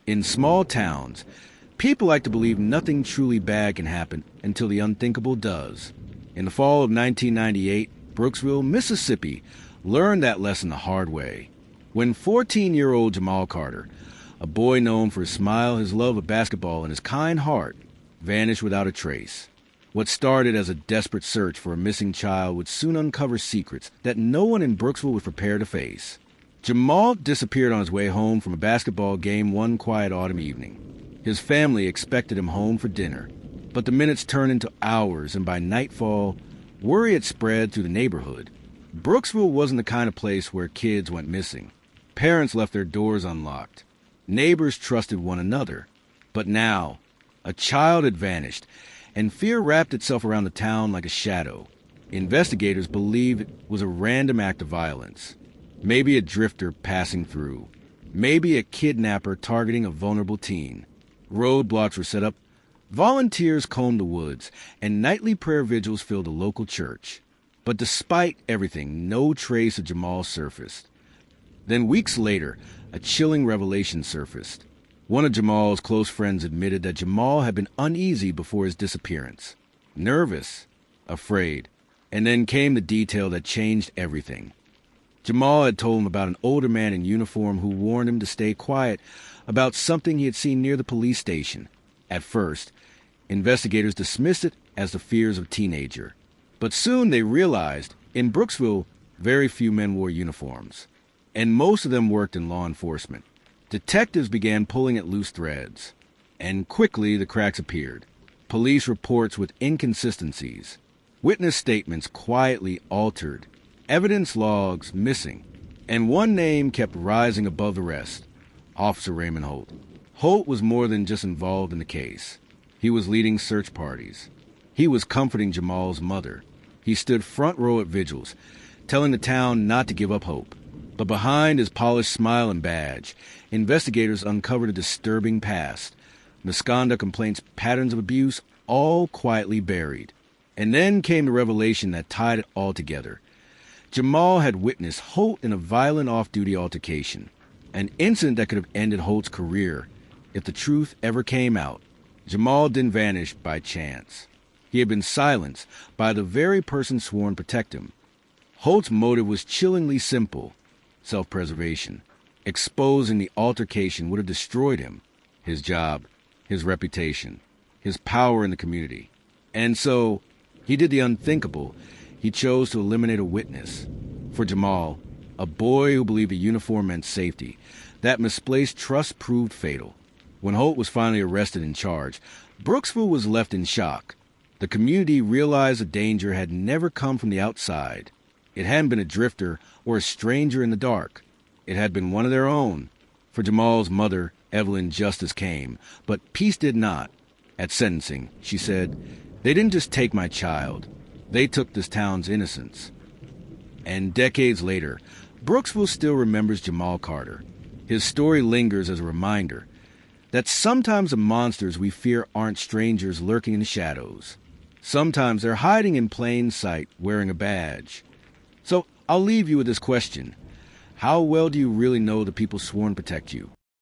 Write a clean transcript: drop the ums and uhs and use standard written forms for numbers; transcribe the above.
In small towns, people like to believe nothing truly bad can happen until the unthinkable does. In the fall of 1998, Brooksville, Mississippi, learned that lesson the hard way. When 14-year-old Jamal Carter, a boy known for his smile, his love of basketball, and his kind heart, vanished without a trace. What started as a desperate search for a missing child would soon uncover secrets that no one in Brooksville was prepared to face. Jamal disappeared on his way home from a basketball game one quiet autumn evening. His family expected him home for dinner, but the minutes turned into hours, and by nightfall, worry had spread through the neighborhood. Brooksville wasn't the kind of place where kids went missing. Parents left their doors unlocked. Neighbors trusted one another. But now, a child had vanished, and fear wrapped itself around the town like a shadow. Investigators believe it was a random act of violence. Maybe a drifter passing through. Maybe a kidnapper targeting a vulnerable teen. Roadblocks were set up, volunteers combed the woods, and nightly prayer vigils filled the local church. But despite everything, no trace of Jamal surfaced. Then weeks later, a chilling revelation surfaced. One of Jamal's close friends admitted that Jamal had been uneasy before his disappearance. Nervous, afraid. And then came the detail that changed everything. Jamal had told him about an older man in uniform who warned him to stay quiet about something he had seen near the police station. At first, investigators dismissed it as the fears of a teenager. But soon they realized, in Brooksville, very few men wore uniforms, and most of them worked in law enforcement. Detectives began pulling at loose threads, and quickly the cracks appeared. Police reports with inconsistencies, witness statements quietly altered, evidence logs missing, and one name kept rising above the rest: Officer Raymond Holt. Holt was more than just involved in the case. He was leading search parties. He was comforting Jamal's mother. He stood front row at vigils, telling the town not to give up hope. But behind his polished smile and badge, investigators uncovered a disturbing past. Misconduct complaints, patterns of abuse, all quietly buried. And then came the revelation that tied it all together. Jamal had witnessed Holt in a violent off-duty altercation, an incident that could have ended Holt's career if the truth ever came out. Jamal didn't vanish by chance. He had been silenced by the very person sworn to protect him. Holt's motive was chillingly simple: self-preservation. Exposing the altercation would have destroyed him, his job, his reputation, his power in the community. And so, he did the unthinkable. He chose to eliminate a witness. For Jamal, a boy who believed a uniform meant safety, that misplaced trust proved fatal. When Holt was finally arrested and charged, Brooksville was left in shock. The community realized the danger had never come from the outside. It hadn't been a drifter or a stranger in the dark. It had been one of their own. For Jamal's mother, Evelyn, justice came, but peace did not. At sentencing, she said, "They didn't just take my child. They took this town's innocence." And decades later, Brooksville still remembers Jamal Carter. His story lingers as a reminder that sometimes the monsters we fear aren't strangers lurking in the shadows. Sometimes they're hiding in plain sight, wearing a badge. So I'll leave you with this question. How well do you really know the people sworn to protect you?